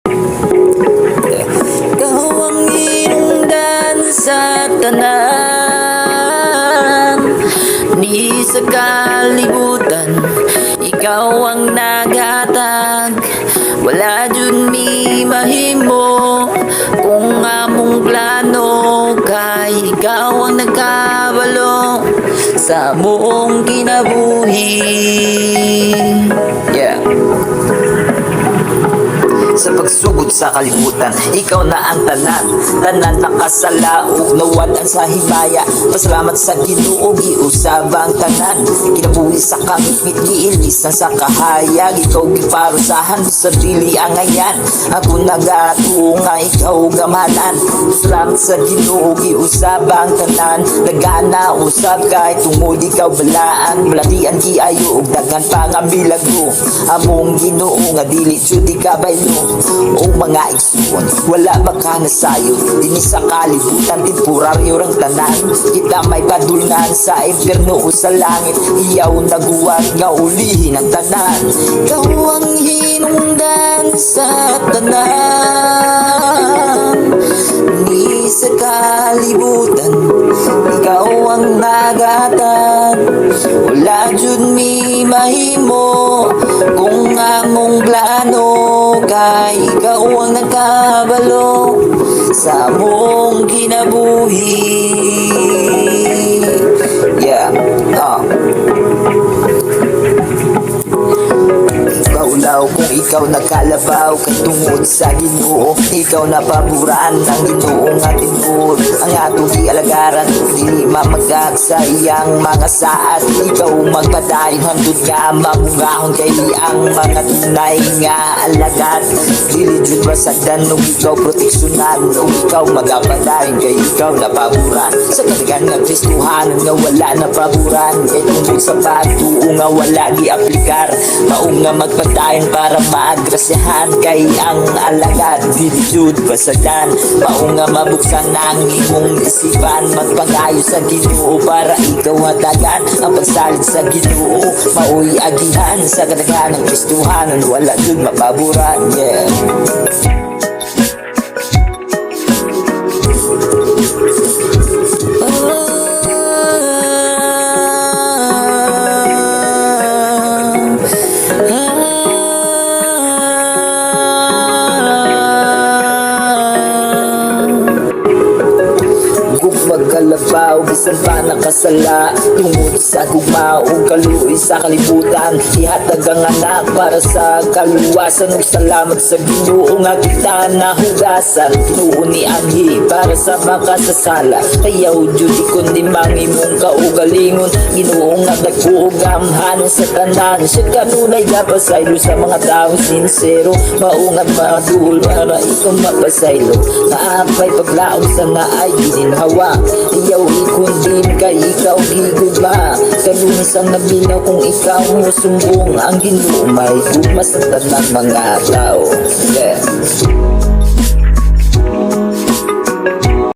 Ikaw ang hinungdan sa tanan, di sa kalibutan. Ikaw ang nagatag, wala jud mi mahimo kung among plano. Kay ikaw ang nagkabalo sa buong kinabuhi. Yeah. Sa pagsugod sa kalibutan, ikaw na ang tanan, tanan nakasalaog, nawalan sa himaya. Pasalamat sa Ginoo, giusabang tanan, kinabuhi sa kamit giilis na sa kahayag. Ikaw giparusahan sa dili angayan, ako nagatunga ikaw gamanan. Pasalamat sa Ginoo, giusabang tanan, nagana usab kahit tungod ikaw balaan. Balatian giayo ug daghan pa nga milagro, among Ginoo nga dili jud ikabaylo. O mga igsoon, wala ba ka nasayo dini sa kalibutan, temporaryo rang tanan. Kita may padulngan sa impyerno o sa langit, iyaw naguwat nga ulihin ang tanan. Ikaw ang hinungdan sa tanan, di sa kalibutan. Ikaw ang nagatan, wala jud mi mahimo kung among plano. Kay ikaw ang nagkabalo sa among kinabuhi. Yeah. Ikaw kung ikaw nakalabaw kay tungod sa Ginoo, ikaw na paboraan ng Ginoo nga tinuod. Ang atong gialagaran dili mamagak sa iyang mga saad. Ikaw magpadayon handud nga mamungahon kay ang mga tunay nga alagad. Dili jud masagdan ug ikaw proteksyonan, ug ikaw magapadayon kay ikaw na paboran. Sa kadagan nga Kristohanon nga wala na paboran, kay tungod sa pagtuo nga wala giaplikar. Maong nga magpadayon para maagrasyahan kay ang alagad dili jud basagdan. Maong nga mabuksan ang imong isipan, magpangayo sa Ginoo para ikaw hatagan. Ang pagsalig sa Ginoo maoy agihan, sa kadaghan ng Kristohanon wala jud mapaboran. Yeah. Magkalabaw, bisan pa nakasala tungod sa gugma o kaluoy sa kalibutan. Ihatag ang anak para sa kaluwasan, ug salamat sa Ginoo nga kita nahugasan. Tinuo ni anhi para sa makasasala, kayaw jud kundi mangimong kaugalingon. Ginoo nga dagko ug gamhanan sa tanan, siya kanunay gapasaylo sa mga taong sincero. Maungat madul para ikaw mapasaylo, naapay paglaom sa naay gininhawa. Iyaw ikundin kay ikaw gigugma, kalunisang nabinaw kung ikaw mo sumbong. Ang Ginoo may gugma sa tanang mga tao. Yeah.